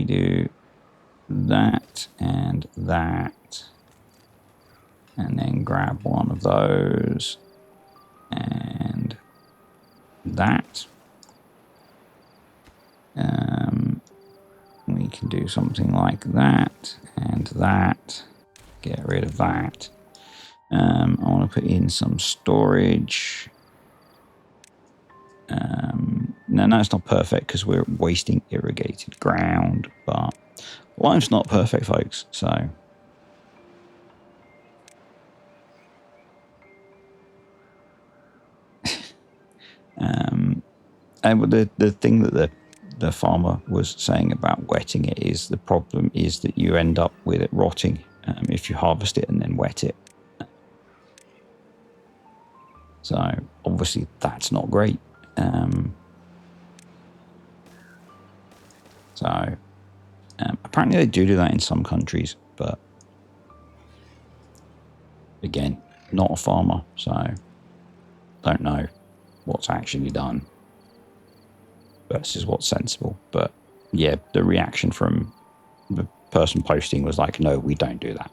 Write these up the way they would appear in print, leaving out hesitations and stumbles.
do that and that. And then grab one of those and that. We can do something like that and that. Get rid of that. I want to put in some storage. No, it's not perfect because we're wasting irrigated ground, but life's not perfect, folks, so... and the thing that the farmer was saying about wetting it is the problem is that you end up with it rotting if you harvest it and then wet it. So obviously that's not great. Apparently they do that in some countries, but again, not a farmer, so don't know what's actually done versus what's sensible. But yeah, the reaction from the person posting was like, no, we don't do that.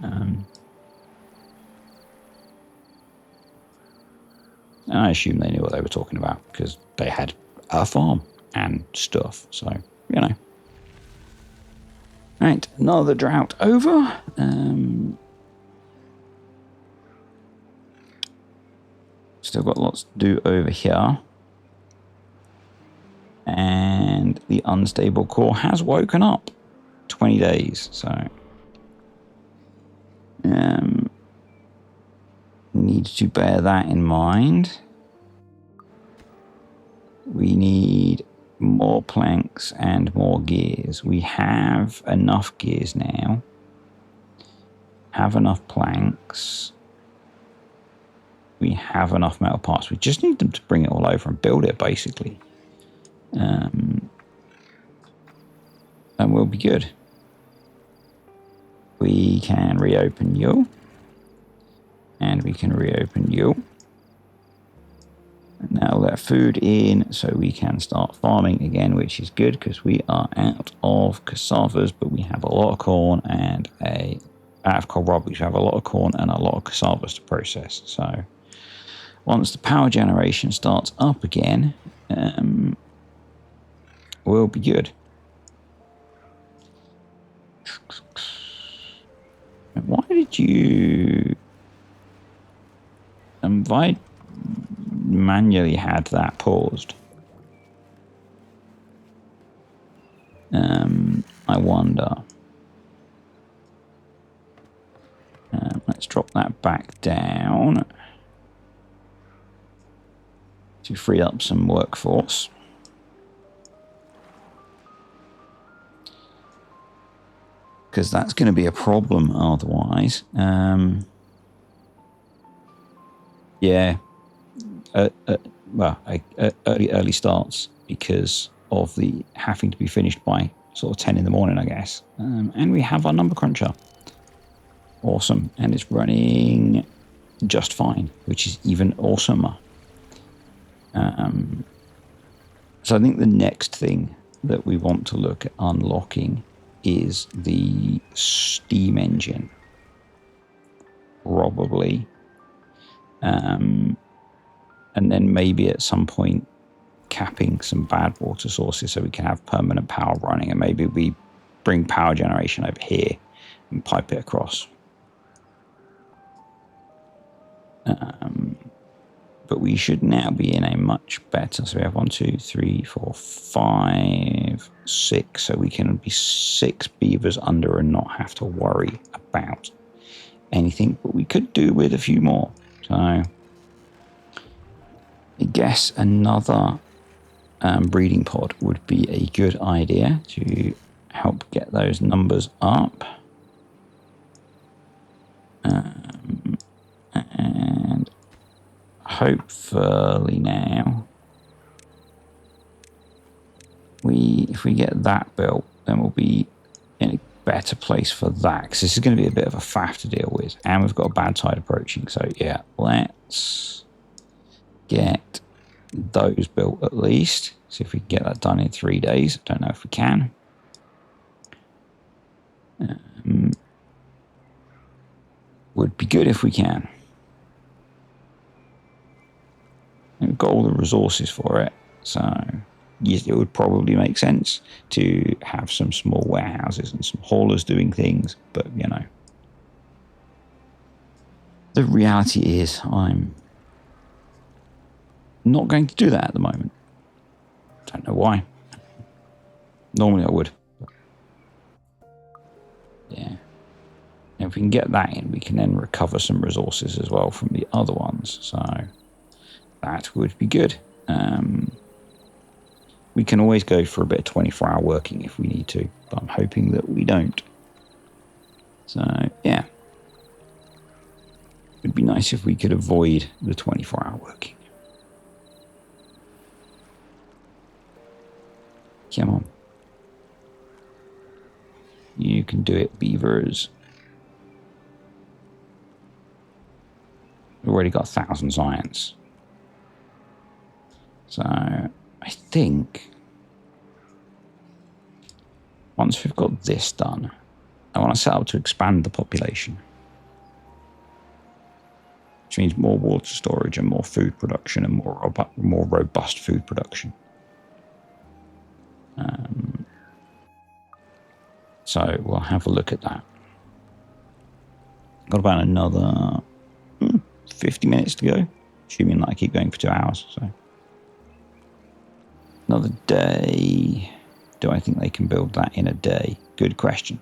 And I assume they knew what they were talking about because they had a farm and stuff. So, you know. Right, another drought over. Still got lots to do over here. And the unstable core has woken up. 20 days, so... need to bear that in mind. We need more planks and more gears. We have enough gears now. Have enough planks. We have enough metal parts. We just need them to bring it all over and build it, basically. And we'll be good. We can reopen you. And we can reopen you. And now let food in so we can start farming again, which is good because we are out of cassavas, but we have a lot of corn and out of kohlrabi, we have a lot of corn and a lot of cassavas to process. So once the power generation starts up again, we'll be good. Why did you... I manually had that paused. I wonder. Let's drop that back down to free up some workforce. Because that's going to be a problem otherwise. Yeah. Early starts because of the having to be finished by sort of 10 in the morning, I guess. And we have our number cruncher. Awesome. And it's running just fine, which is even awesomer. So I think the next thing that we want to look at unlocking is the steam engine. Probably. And then maybe at some point capping some bad water sources so we can have permanent power running, and maybe we bring power generation over here and pipe it across. But we should now be in a much better, so we have 1, 2, 3, 4, 5, 6, so we can be 6 beavers under and not have to worry about anything, but we could do with a few more. So I guess another breeding pod would be a good idea to help get those numbers up. And hopefully now, if we get that built, then we'll be in a better place for that, because this is going to be a bit of a faff to deal with, and we've got a bad tide approaching. So yeah, let's get those built at least. See if we can get that done in 3 days. Don't know if we can. Would be good if we can. And we've got all the resources for it. So yes, it would probably make sense to have some small warehouses and some haulers doing things. But, you know, the reality is I'm not going to do that at the moment. Don't know why. Normally I would. Yeah. And if we can get that in, we can then recover some resources as well from the other ones. So that would be good. We can always go for a bit of 24-hour working if we need to, but I'm hoping that we don't. So, yeah. It'd be nice if we could avoid the 24-hour working. Come on. You can do it, beavers. We've already got 1,000 science. So, I think once we've got this done, I want to set up to expand the population. Which means more water storage and more food production and more robust food production. So we'll have a look at that. Got about another 50 minutes to go, assuming that I keep going for 2 hours. So another day. Do I think they can build that in a day? Good question.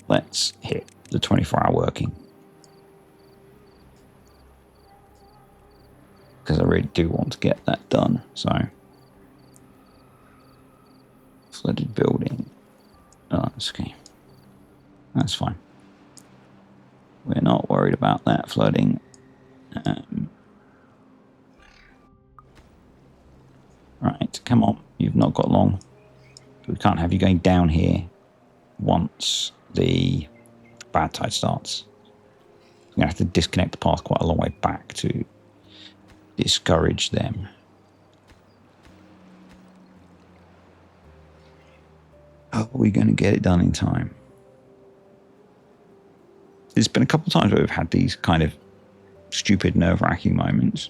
Let's hit the 24-hour working. Because I really do want to get that done. So flooded building. Oh, that's okay. That's fine. We're not worried about that flooding. Right, come on. You've not got long. We can't have you going down here once the bad tide starts. We're going to have to disconnect the path quite a long way back to discourage them. Are we going to get it done in time? There's been a couple of times where we've had these kind of stupid, nerve-wracking moments.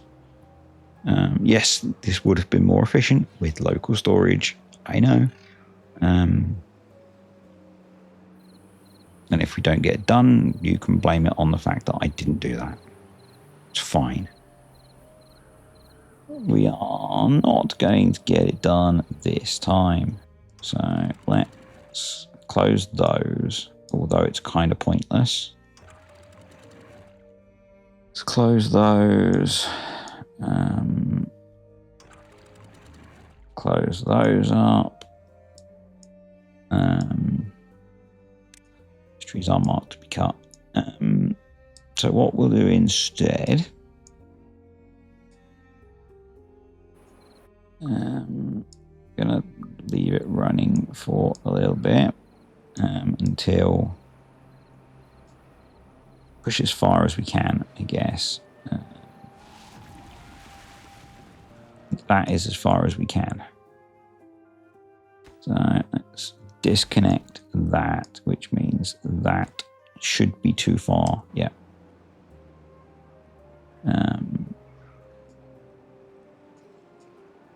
Yes, this would have been more efficient with local storage. I know. And if we don't get it done, you can blame it on the fact that I didn't do that. It's fine. We are not going to get it done this time. So let's close those, although it's kind of pointless. Let's close those. Close those up. Trees are marked to be cut. So what we'll do instead, gonna leave it running for a little bit until push as far as we can, I guess. That is as far as we can. So let's disconnect that, which means that should be too far. Yeah. And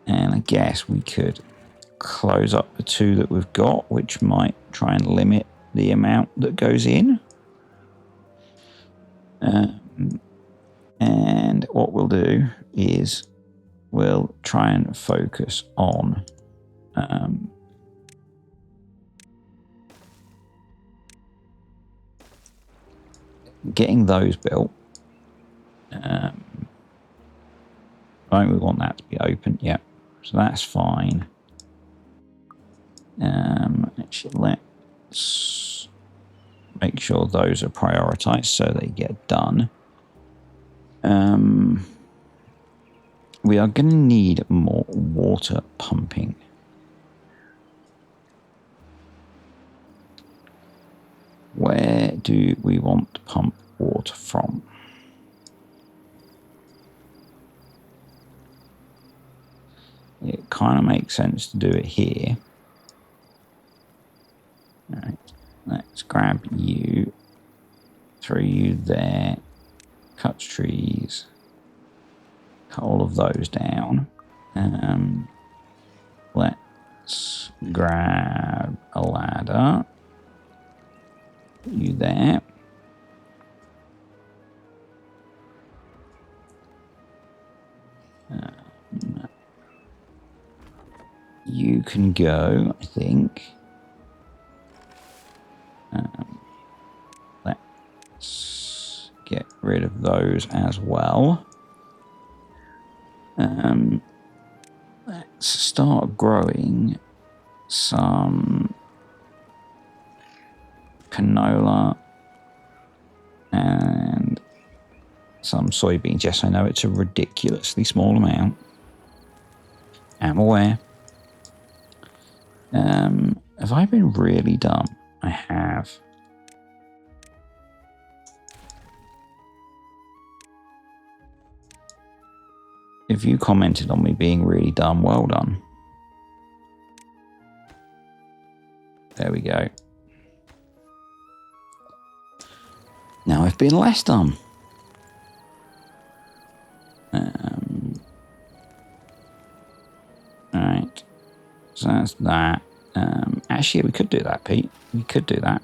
I guess we could close up the two that we've got, which might try and limit the amount that goes in. And what we'll do is we'll try and focus on getting those built. Right, we want that to be open. Yeah, so that's fine. Actually, let's make sure those are prioritized so they get done. We are going to need more water pumping. Where do we want to pump water from? it kind of makes sense to do it here. All right, let's grab you, throw you there, cut trees, cut all of those down. Let's grab a ladder, put you there. You can go, I think. Let's get rid of those as well. Let's start growing some canola and some soybeans. Yes, I know it's a ridiculously small amount. I'm aware. Have I been really dumb? I have. If you commented on me being really dumb, well done. There we go. Now I've been less dumb. Alright. So that's that. Actually, we could do that, Pete. We could do that.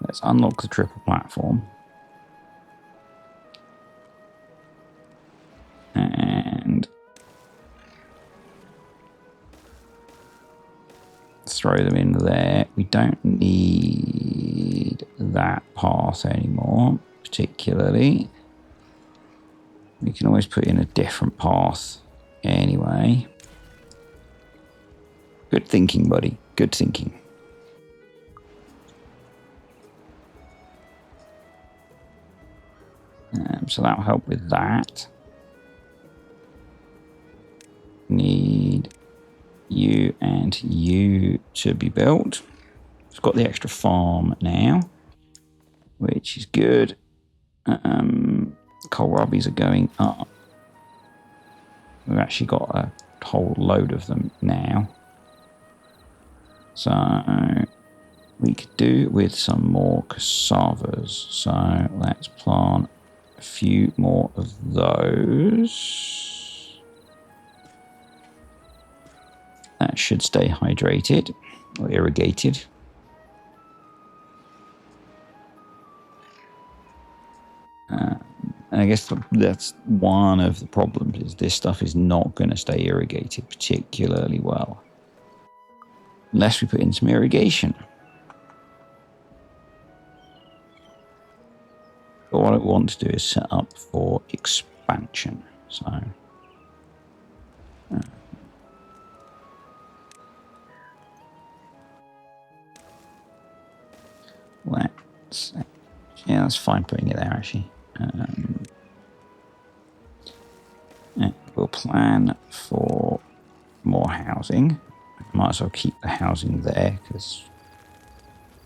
Let's unlock the triple platform. And throw them in there. We don't need that path anymore, particularly. We can always put in a different path anyway. Good thinking, buddy. Good thinking. So that'll help with that. Need you and you to be built. It's got the extra farm now, which is good. Kohlrabis are going up. We've actually got a whole load of them now. So we could do with some more cassavas. So let's plant a few more of those. That should stay hydrated or irrigated. And I guess that's one of the problems, is this stuff is not going to stay irrigated particularly well. Unless we put in some irrigation. But what I want to do is set up for expansion. So let's, yeah, that's fine putting it there actually. And we'll plan for more housing. Might as well keep the housing there because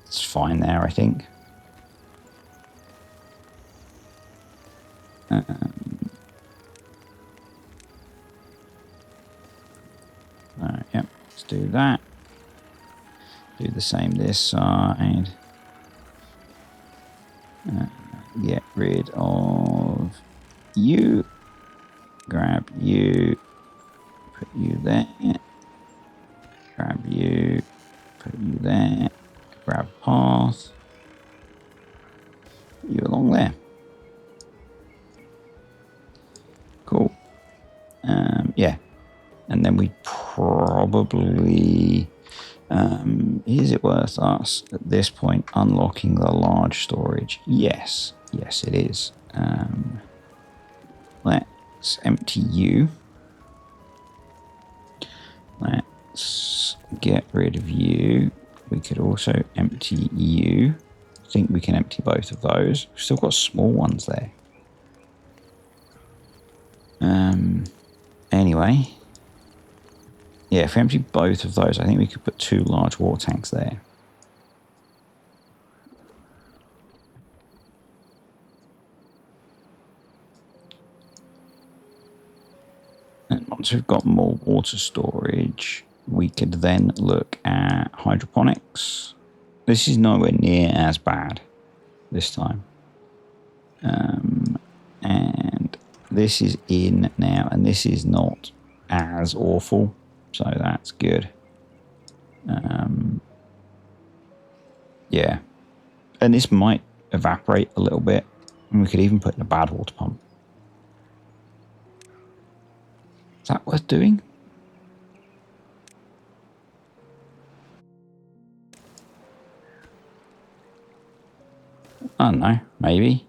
it's fine there, I think. Yep, let's do that. Do the same this side. Get rid of you. Grab you. Put you there. Grab you. Put you there. Grab path. Put you along there. Cool. Yeah. And then we probably... is it worth us at this point unlocking the large storage? Yes. Yes, it is. Let's empty you. Let's get rid of you. We could also empty you. I think we can empty both of those. We've still got small ones there. Anyway. Yeah, if we empty both of those, I think we could put 2 large water tanks there. once we've got more water storage, we could then look at hydroponics. This is nowhere near as bad this time. And this is in now, and this is not as awful, so that's good. Yeah, and this might evaporate a little bit, and we could even put in a bad water pump. Is that worth doing? I don't know, maybe.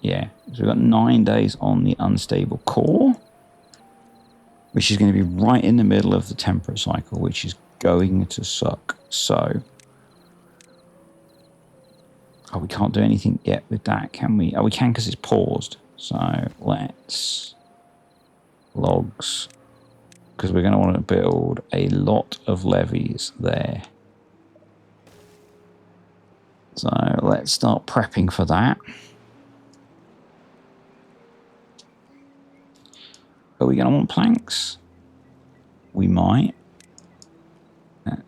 Yeah, so we've got 9 days on the unstable core, which is going to be right in the middle of the temperate cycle, which is going to suck. So, oh, we can't do anything yet with that, can we? Oh, we can because it's paused. So let's logs, because we're going to want to build a lot of levees there. So let's start prepping for that. Are we going to want planks? We might.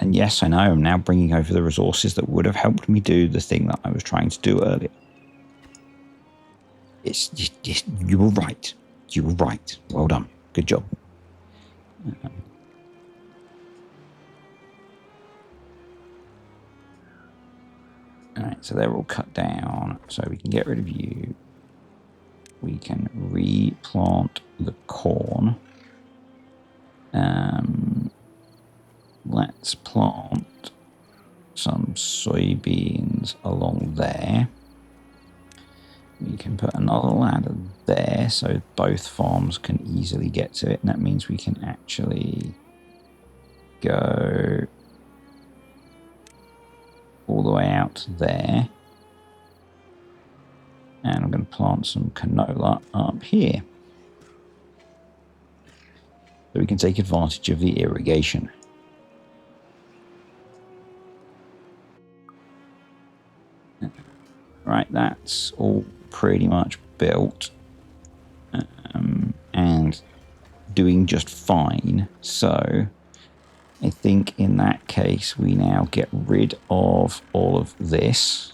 And yes, I know I'm now bringing over the resources that would have helped me do the thing that I was trying to do earlier. It's just, you were right. You were right. Well done. Good job. All right, so they're all cut down. So we can get rid of you. We can replant the corn. Let's plant some soybeans along there. We can put another ladder there so both farms can easily get to it. And that means we can actually go all the way out there. And I'm going to plant some canola up here. So we can take advantage of the irrigation. Right, that's all pretty much built. And doing just fine. So I think in that case, we now get rid of all of this.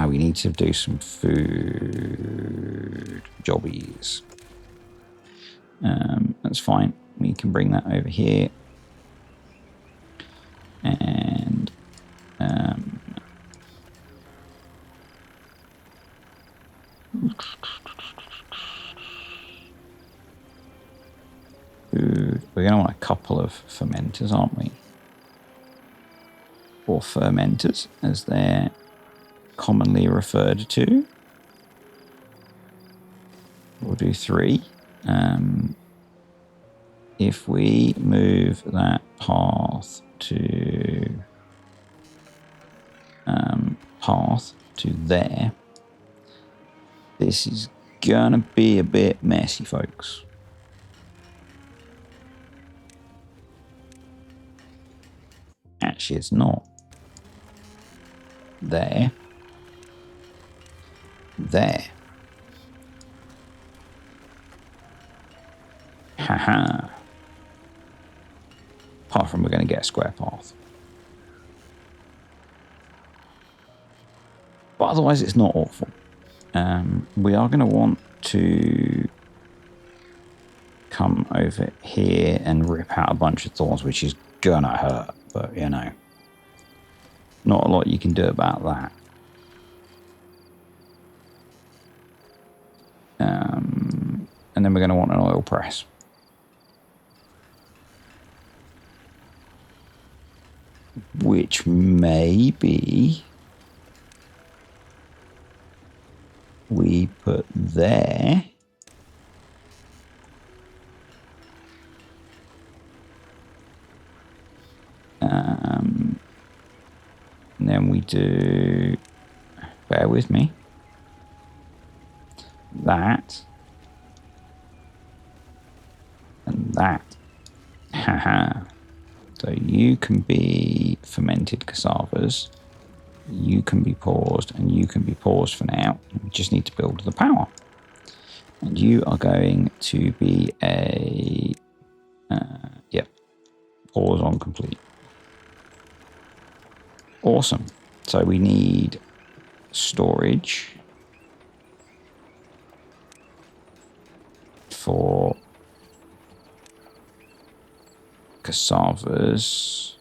We need to do some food jobbies. That's fine. We can bring that over here. And food. We're going to want a couple of fermenters, aren't we? Or fermenters, as they're commonly referred to. We'll do 3. If we move that path to there, this is gonna be a bit messy, folks. Actually, it's not. There. Haha. Apart from we're going to get a square path. But otherwise, it's not awful. We are going to want to come over here and rip out a bunch of thorns, which is going to hurt. But, you know, not a lot you can do about that. And then we're going to want an oil press. Which maybe we put there. And then we do, bear with me, that and that. Haha. So you can be fermented cassavas. You can be paused, and you can be paused for now. We just need to build the power. And you are going to be a... yep. Pause on complete. Awesome. So we need storage for cassavas.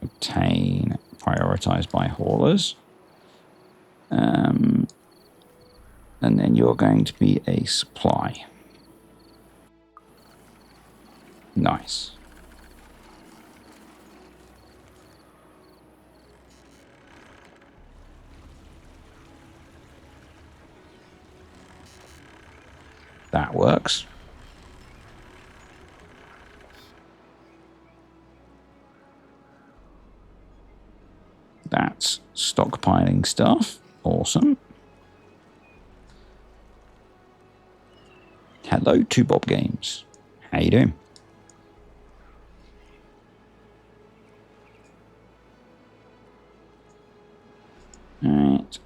Obtain, prioritized by haulers. And then you're going to be a supply. Nice. That works. That's stockpiling stuff. Awesome. Hello, 2Bob Games. How you doing? Right.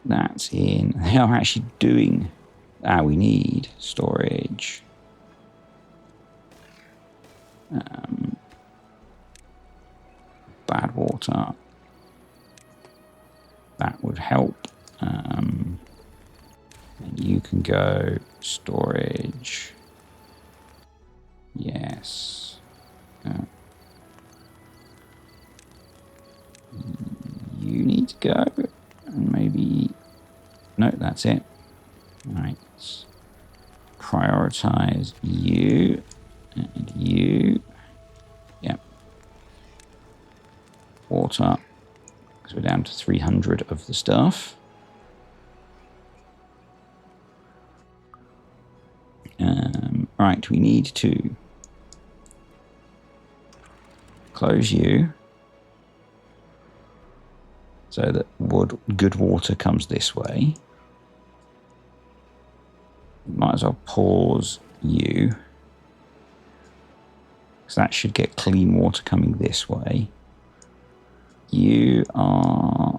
That's in. They are actually doing. We need storage. Bad water. That would help. And you can go storage. Yes. You need to go. And maybe... No, that's it. Right. Prioritize you. And you. Yep. Water. Because we're down to 300 of the stuff. Right, we need to close you so that good water comes this way. Might as well pause you, because that should get clean water coming this way. You are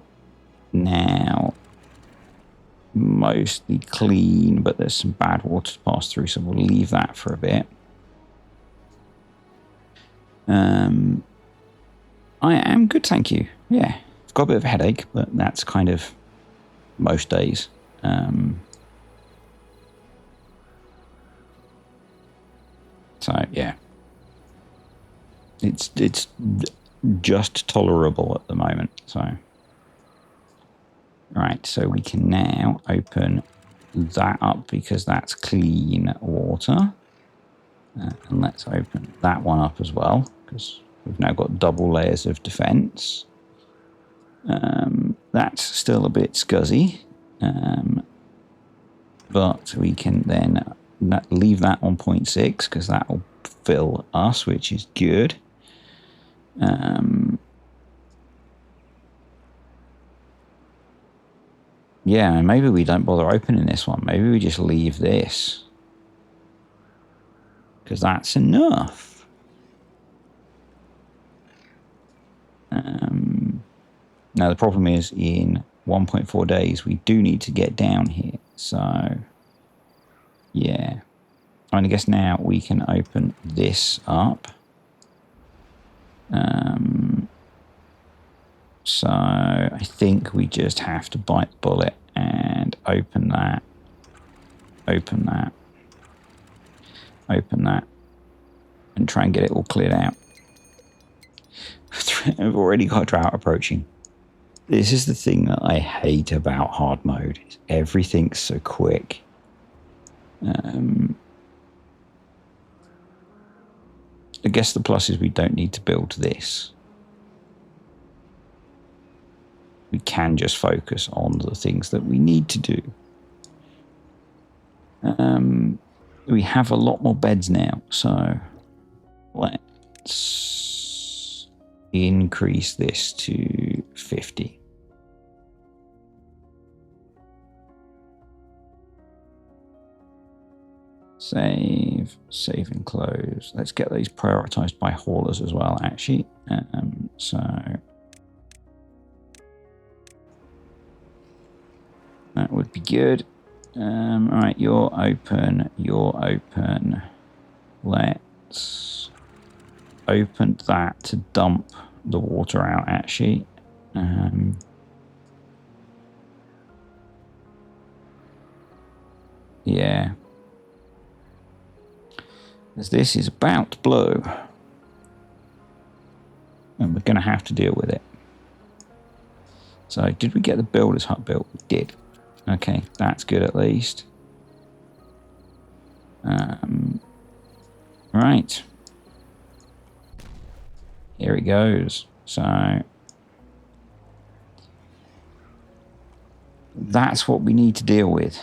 now mostly clean, but there's some bad water to pass through, so we'll leave that for a bit. I am good, thank you. Yeah, I've got a bit of a headache, but that's kind of most days. So yeah, it's just tolerable at the moment. So right, so we can now open that up because that's clean water, and let's open that one up as well because we've now got double layers of defense. That's still a bit scuzzy, but we can then leave that on 0.6 because that will fill us, which is good. Yeah, maybe we don't bother opening this one. Maybe we just leave this because that's enough. Now, the problem is in 1.4 days, we do need to get down here. So, yeah. I mean, I guess now we can open this up. So, I think we just have to bite the bullet and open that. Open that. Open that. And try and get it all cleared out. I've already got drought approaching. This is the thing that I hate about hard mode. Everything's so quick. I guess the plus is we don't need to build this. We can just focus on the things that we need to do. We have a lot more beds now, so let's increase this to 50. Save, save and close. Let's get these prioritized by haulers as well, actually. So that would be good. All right, you're open. You're open. Let's open that to dump the water out, actually. Yeah. As this is about to blow. And we're going to have to deal with it. So, did we get the builder's hut built? We did. Okay, that's good at least. Right. Here it goes. So, that's what we need to deal with.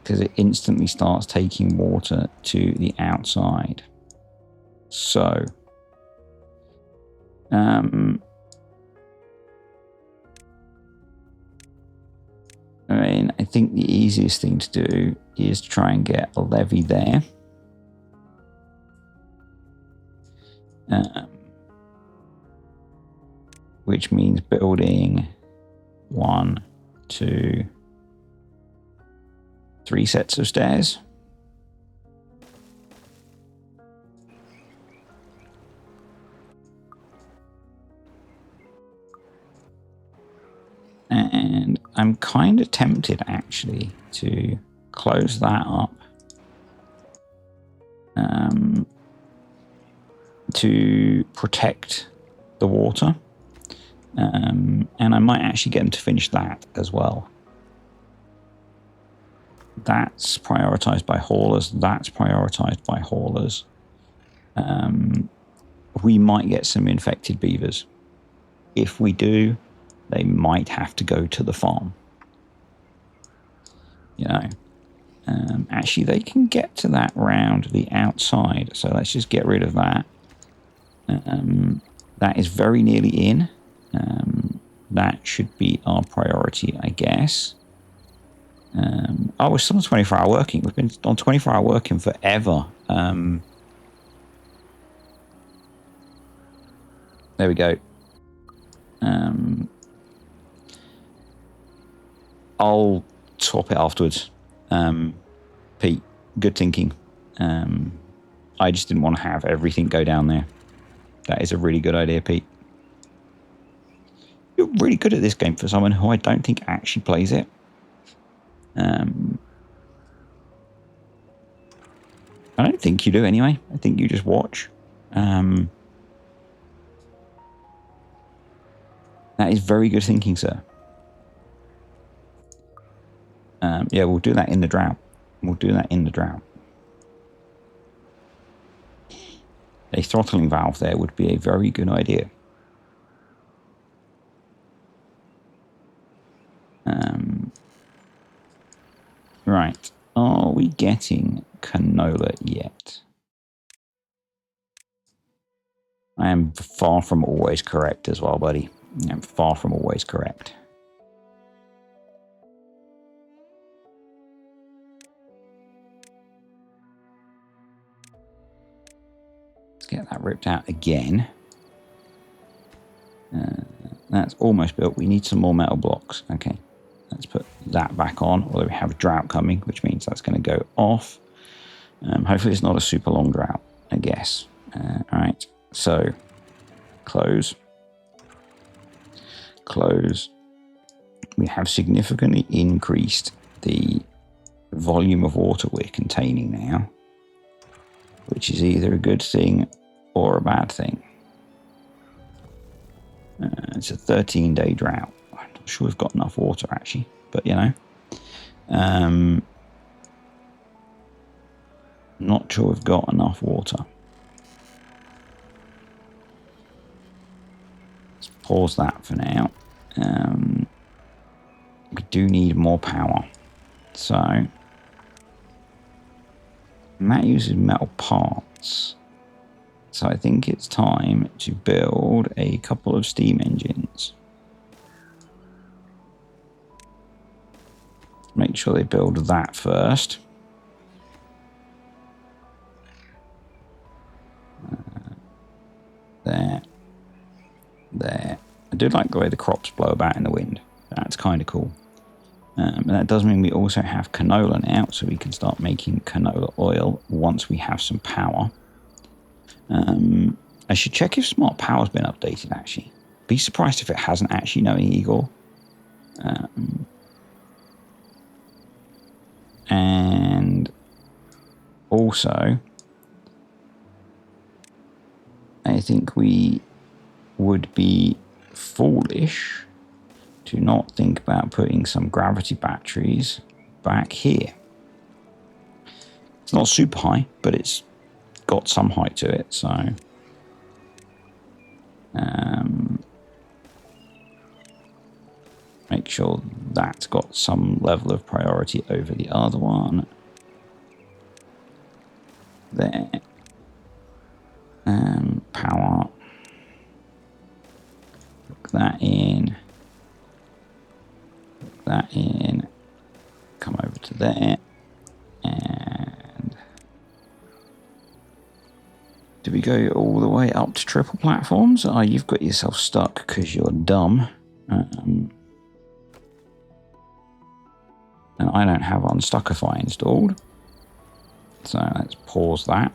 Because it instantly starts taking water to the outside. So, I mean, I think the easiest thing to do is try and get a levee there. Which means building 1, 2, 3 sets of stairs. And I'm kind of tempted, actually, to close that up to protect the water. And I might actually get them to finish that as well. That's prioritized by haulers. That's prioritized by haulers. We might get some infected beavers. If we do, they might have to go to the farm. You know, actually, they can get to that round the outside. So let's just get rid of that. That is very nearly in. That should be our priority, I guess. Oh, we're still on 24-hour working. We've been on 24-hour working forever. There we go. I'll swap it afterwards. Pete, good thinking. I just didn't want to have everything go down there. That is a really good idea, Pete. You're really good at this game for someone who I don't think actually plays it. I don't think you do anyway. I think you just watch. That is very good thinking, sir. Yeah, we'll do that in the drought. We'll do that in the drought. A throttling valve there would be a very good idea. Right. Are we getting canola yet? I am far from always correct as well, buddy. I'm far from always correct. Let's get that ripped out again. That's almost built. We need some more metal blocks. Okay. Let's put that back on, although we have a drought coming, which means that's going to go off. Hopefully it's not a super long drought, I guess. All right, so close. Close. We have significantly increased the volume of water we're containing now, which is either a good thing or a bad thing. It's a 13-day drought. I'm not sure we've got enough water, actually, but you know. Not sure we've got enough water. Let's pause that for now. We do need more power. So, and that uses metal parts. So I think it's time to build a couple of steam engines. Make sure they build that first. There. There. I do like the way the crops blow about in the wind. That's kind of cool. And that does mean we also have canola now, so we can start making canola oil once we have some power. I should check if Smart Power's been updated, actually. Be surprised if it hasn't, actually, knowing Igor. And also, I think we would be foolish to not think about putting some gravity batteries back here. It's not super high, but it's got some height to it, so make sure that's got some level of priority over the other one. There. Power. Look that in. Look that in. Come over to there. And do we go all the way up to triple platforms? Oh, you've got yourself stuck because you're dumb. And I don't have Unstuckify installed. So let's pause that.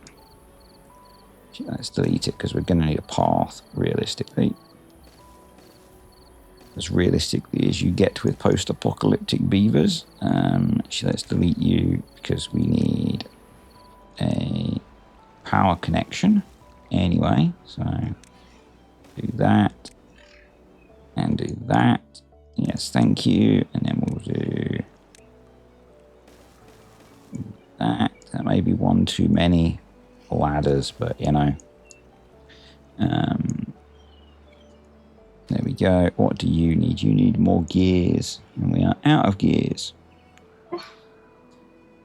Let's delete it because we're going to need a path, realistically. As realistically as you get with post-apocalyptic beavers. Actually, let's delete you because we need a power connection anyway. So do that and do that. Yes, thank you. And then we'll do that. That may be one too many ladders, but you know. There we go. What do you need? You need more gears. And we are out of gears.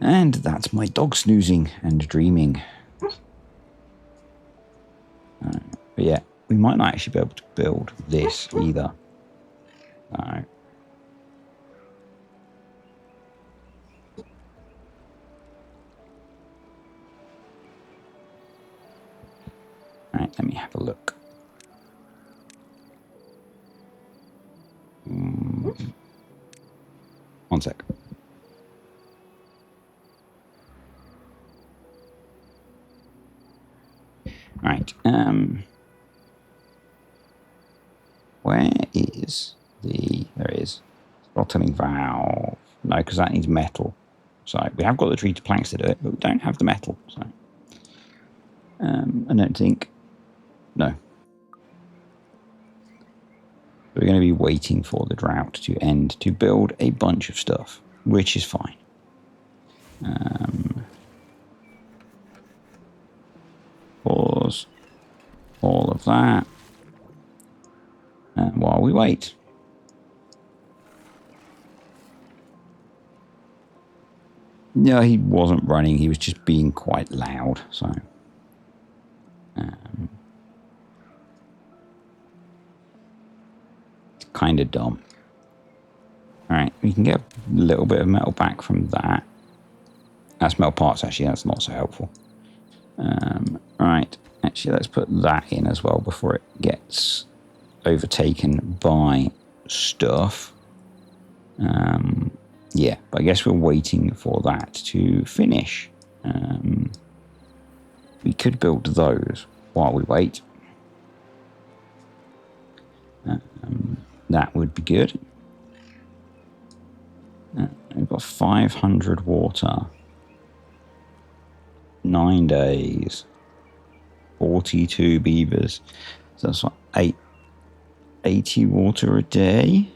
And that's my dog snoozing and dreaming. But yeah, we might not actually be able to build this either. So. Alright, let me have a look. One sec. Right. Where is the... There it is. Throttling valve. No, because that needs metal. So we have got the treated planks to do it, but we don't have the metal. So I don't think... No. We're going to be waiting for the drought to end to build a bunch of stuff, which is fine. Pause all of that. And while we wait. No, he wasn't running. He was just being quite loud. So, it's kind of dumb. All right, we can get a little bit of metal back from that. That's metal parts, actually. That's not so helpful. Right, actually, let's put that in as well before it gets overtaken by stuff. Yeah, but I guess we're waiting for that to finish. We could build those while we wait. That would be good. We've got 500 water. 9 days. 42 beavers. So that's what, 80 water a day.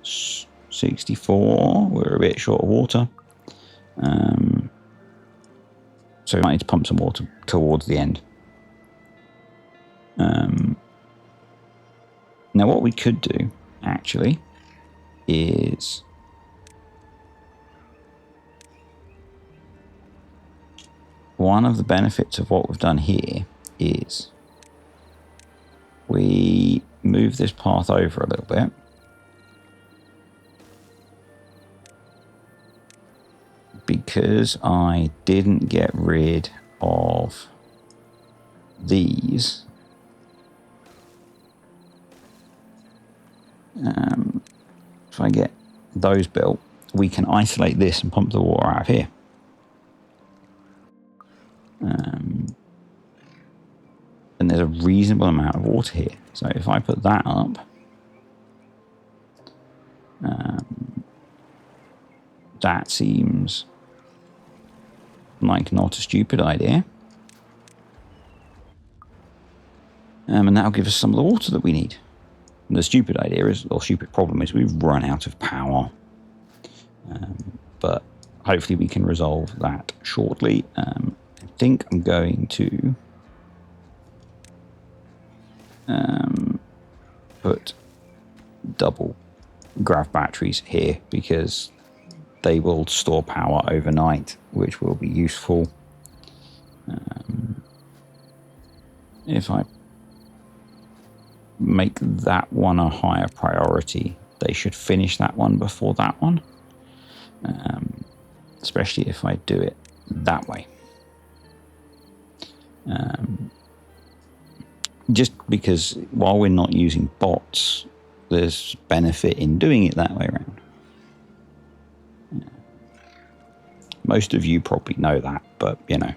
64. We're a bit short of water. So we might need to pump some water towards the end. Now what we could do, actually, is one of the benefits of what we've done here is we move this path over a little bit. because I didn't get rid of these, if I get those built, we can isolate this and pump the water out of here. And there's a reasonable amount of water here. So if I put that up, that seems like not a stupid idea. And that'll give us some of the water that we need. And the stupid idea is, or stupid problem is, we've run out of power. But hopefully we can resolve that shortly. I think I'm going to put double grav batteries here because they will store power overnight, which will be useful. If I make that one a higher priority, they should finish that one before that one, especially if I do it that way. Just because while we're not using bots, there's benefit in doing it that way around. Most of you probably know that, but you know.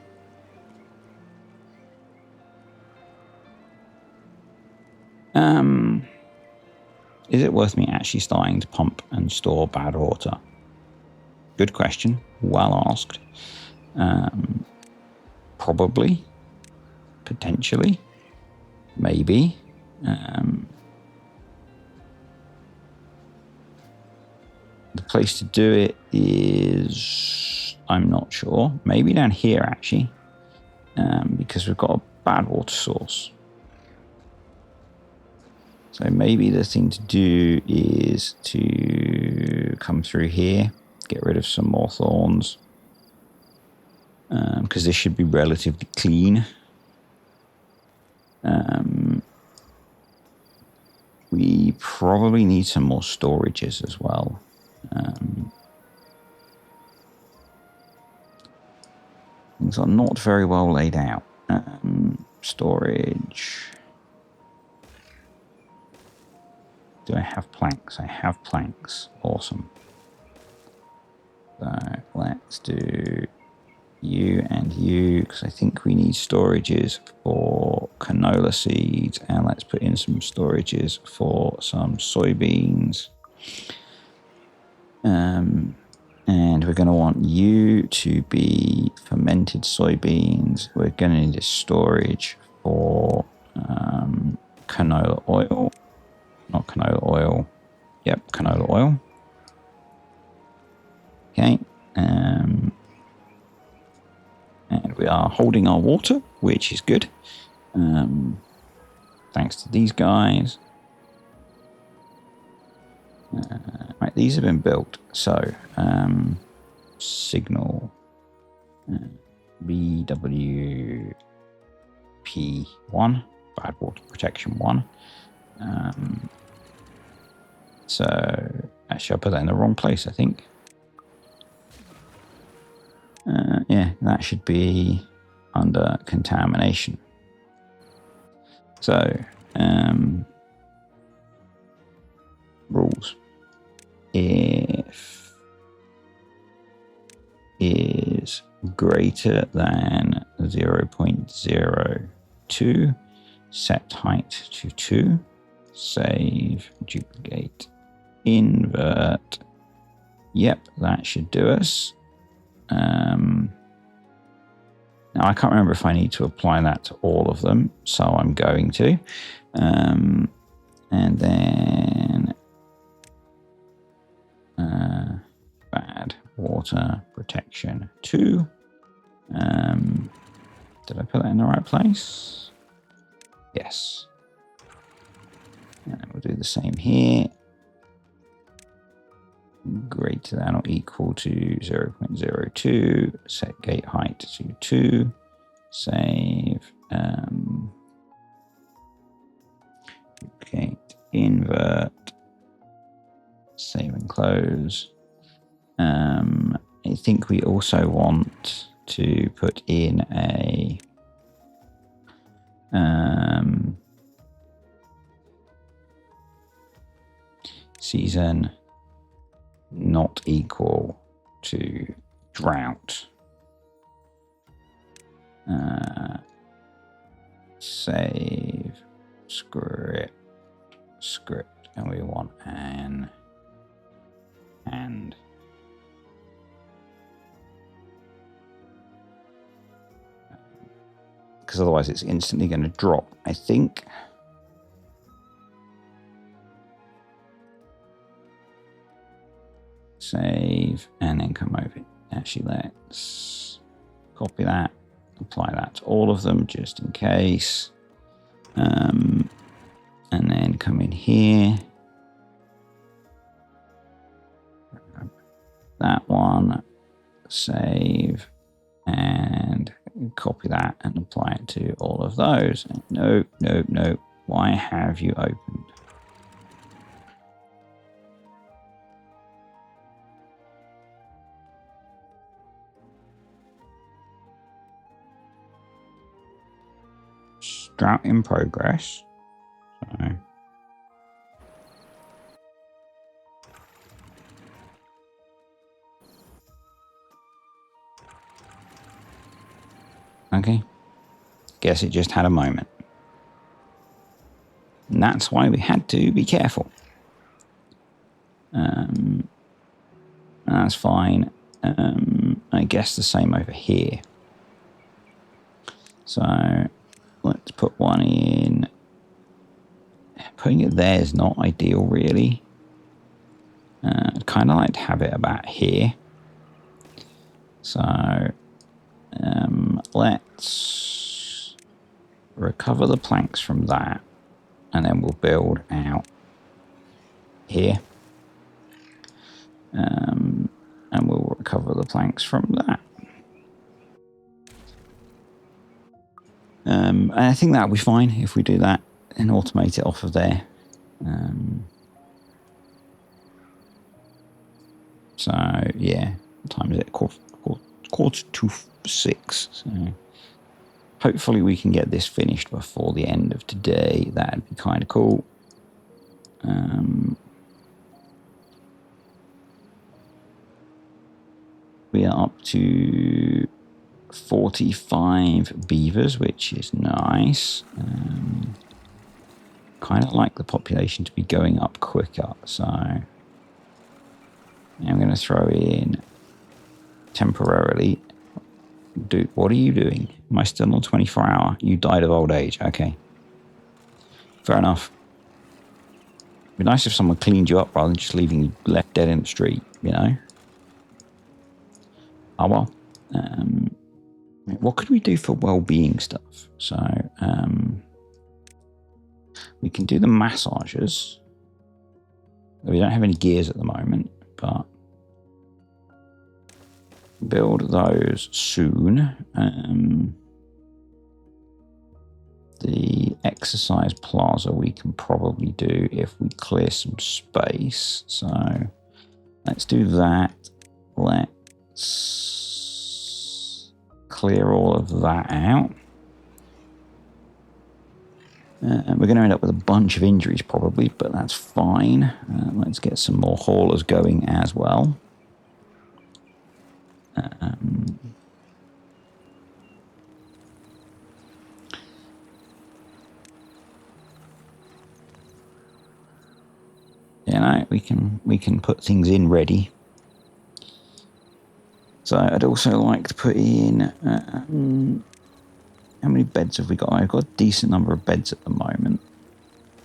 Is it worth me actually starting to pump and store bad water? Good question. Well asked. Probably. Potentially. Maybe. The place to do it is, I'm not sure. Maybe down here actually, because we've got a bad water source. So maybe the thing to do is to come through here, get rid of some more thorns, because this should be relatively clean. We probably need some more storages as well. Things are not very well laid out. Storage. Do I have planks? I have planks. Awesome. So let's do you and you, because I think we need storages for canola seeds, and let's put in some storages for some soybeans. And we're going to want you to be fermented soybeans. We're going to need a storage for canola oil. Not canola oil. Yep, canola oil. Okay. And we are holding our water, which is good. Thanks to these guys. Right, these have been built. So, signal BWP1, bad water protection 1. So, actually, I put that in the wrong place, I think. Yeah, that should be under contamination. So, rules. If is greater than 0.02, set height to 2, save, duplicate, invert. Yep, that should do us. Now, I can't remember if I need to apply that to all of them, so I'm going to. And then bad water protection 2. Did I put that in the right place? Yes. And we'll do the same here. Greater than or equal to 0.02, set gate height to 2, save, duplicate, invert, save and close, I think we also want to put in a season not equal to drought. Save script, and we want an and. Because otherwise it's instantly going to drop, I think. Save, and then come over. Actually, let's copy that, apply that to all of them, just in case. And then come in here. That one, save, and copy that and apply it to all of those. No. Why have you opened? Drought in progress. So. Okay. Guess it just had a moment. And that's why we had to be careful. That's fine. I guess the same over here. So let's put one in. Putting it there is not ideal, really. I'd kind of like to have it about here. So let's recover the planks from that, and then we'll build out here. And we'll recover the planks from that. And I think that'll be fine if we do that and automate it off of there. So yeah, what time is it? Quarter to 6. So hopefully we can get this finished before the end of today. That'd be kind of cool. We are up to 45 beavers, which is nice. Kind of like the population to be going up quicker. So I'm going to throw in temporarily. Dude, what are you doing? Am I still on 24-hour? You died of old age. Okay. Fair enough. It'd be nice if someone cleaned you up rather than just leaving you left dead in the street, you know? Oh, well. What could we do for well-being stuff? So, we can do the massages. We don't have any gears at the moment, but build those soon. The exercise plaza we can probably do if we clear some space. So let's do that. Let's clear all of that out. We're going to end up with a bunch of injuries probably, but that's fine. Let's get some more haulers going as well. You know, we can put things in ready. So I'd also like to put in, how many beds have we got? I've got a decent number of beds at the moment.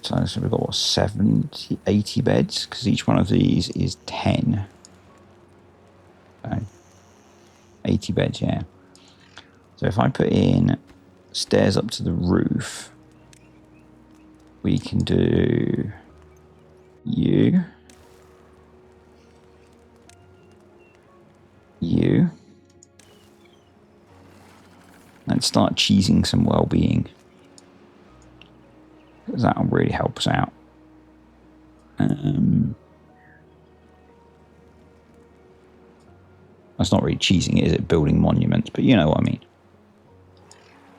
So we've got, what, 70, 80 beds? Because each one of these is 10. So 80 beds, yeah. So if I put in stairs up to the roof, we can do you. Let's start cheesing some well-being, because that'll really help us out. That's not really cheesing, is it? Building monuments, but you know what I mean.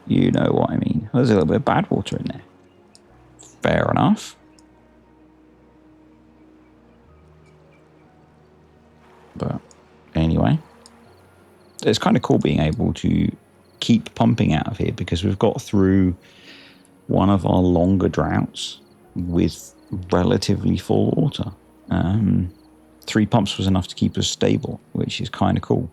You know what I mean. There's a little bit of bad water in there. Fair enough. But anyway, it's kind of cool being able to keep pumping out of here because we've got through one of our longer droughts with relatively full water. 3 pumps was enough to keep us stable, which is kind of cool.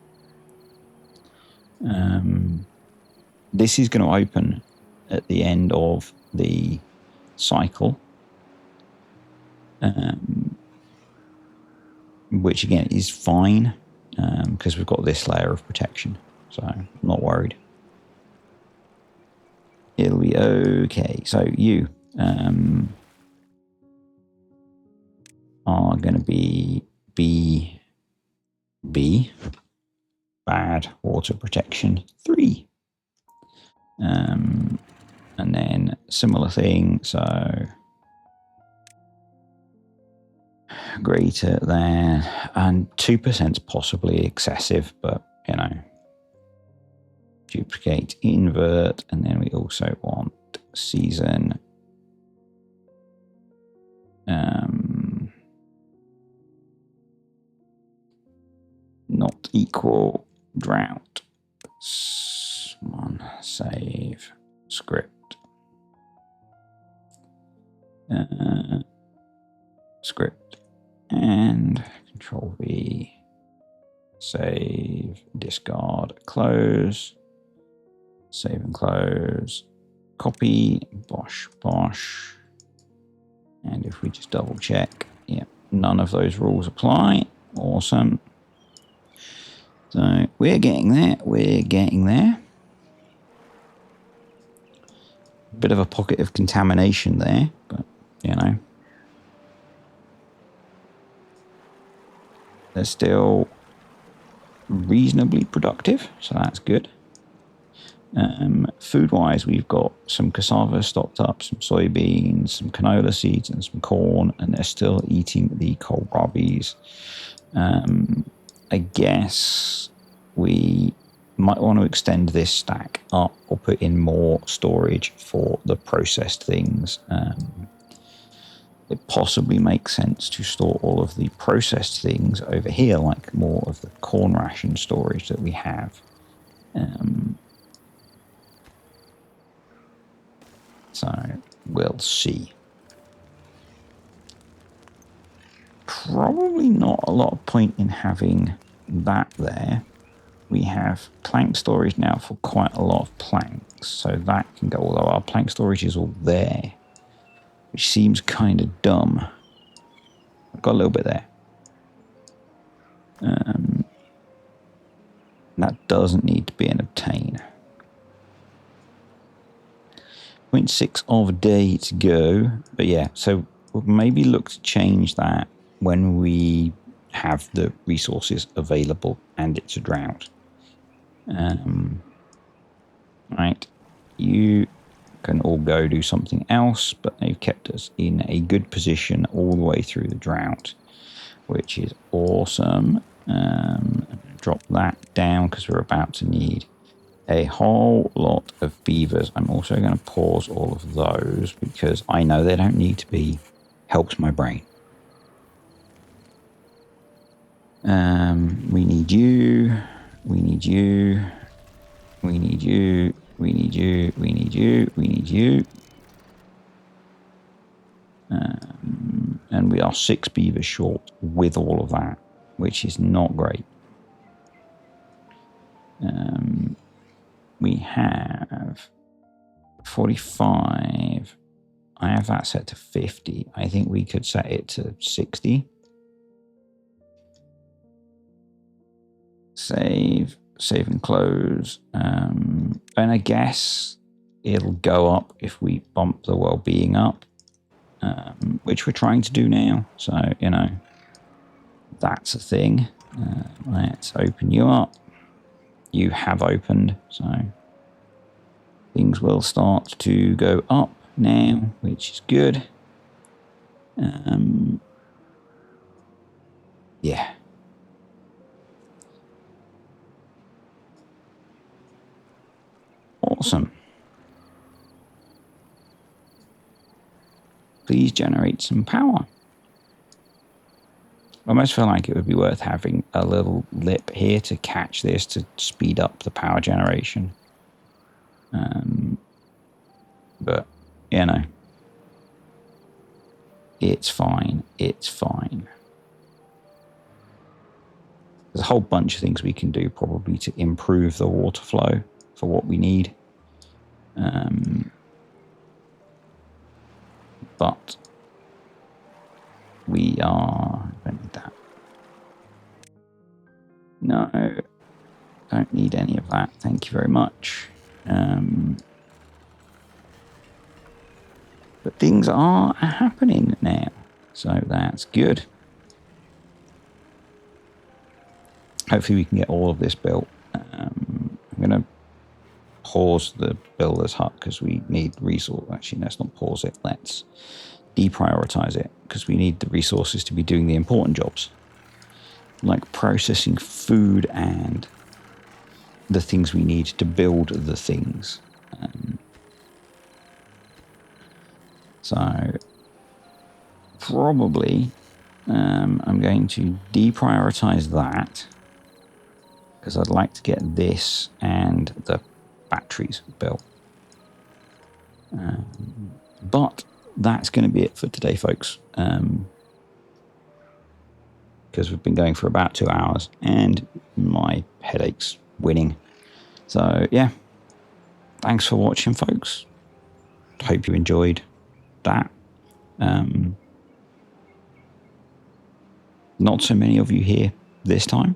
This is going to open at the end of the cycle, which again is fine because we've got this layer of protection, so I'm not worried. It'll be okay. So you are going to be B, bad water protection 3. And then similar thing, so greater than, and 2% is possibly excessive, but you know, duplicate, invert, and then we also want season not equal drought. One save script. Script and Control V. Save, discard, close. Save and close. Copy, bosh, bosh. And if we just double check, yeah, none of those rules apply. Awesome. So we're getting there. We're getting there. Bit of a pocket of contamination there, but you know, they're still reasonably productive, so that's good. Food-wise, we've got some cassava stocked up, some soybeans, some canola seeds, and some corn, and they're still eating the kohlrabis. I guess we might want to extend this stack up or put in more storage for the processed things. It possibly makes sense to store all of the processed things over here, like more of the corn ration storage that we have. So we'll see. Probably not a lot of point in having that there. We have plank storage now for quite a lot of planks, so that can go, although our plank storage is all there, which seems kind of dumb. I've got a little bit there. That doesn't need to be an obtain. 0.6 of a day to go, but yeah, so we'll maybe look to change that when we have the resources available and it's a drought. Right, you can all go do something else, but they've kept us in a good position all the way through the drought, which is awesome. Drop that down because we're about to need a whole lot of beavers. I'm also going to pause all of those because I know they don't need to be. Helps my brain. We need you. We need you. We need you. We need you. We need you. We need you. And we are 6 beavers short with all of that, which is not great. We have 45. I have that set to 50. I think we could set it to 60. Save and close. And I guess it'll go up if we bump the well-being up, which we're trying to do now. So, you know, that's a thing. Let's open you up. You have opened, so things will start to go up now, which is good. Yeah. Awesome. Please generate some power. I almost feel like it would be worth having a little lip here to catch this, to speed up the power generation. But, you know, it's fine. It's fine. There's a whole bunch of things we can do probably to improve the water flow for what we need. But we are... don't need that. No, don't need any of that. Thank you very much. But things are happening now, so that's good. Hopefully we can get all of this built. I'm going to pause the builder's hut because we need resource. Actually, let's not pause it. Let's deprioritize it because we need the resources to be doing the important jobs, like processing food and the things we need to build the things. So probably I'm going to deprioritize that because I'd like to get this and the batteries built. But that's going to be it for today, folks. Because we've been going for about 2 hours and my headache's winning. So, yeah. Thanks for watching, folks. Hope you enjoyed that. Not so many of you here this time,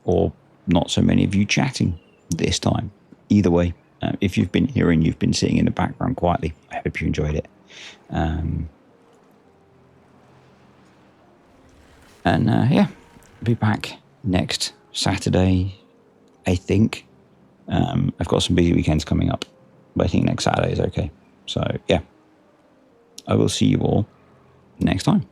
or not so many of you chatting this time. Either way, if you've been here and you've been sitting in the background quietly, I hope you enjoyed it. Yeah, be back next Saturday, I think. I've got some busy weekends coming up, but I think next Saturday is okay. So, yeah, I will see you all next time.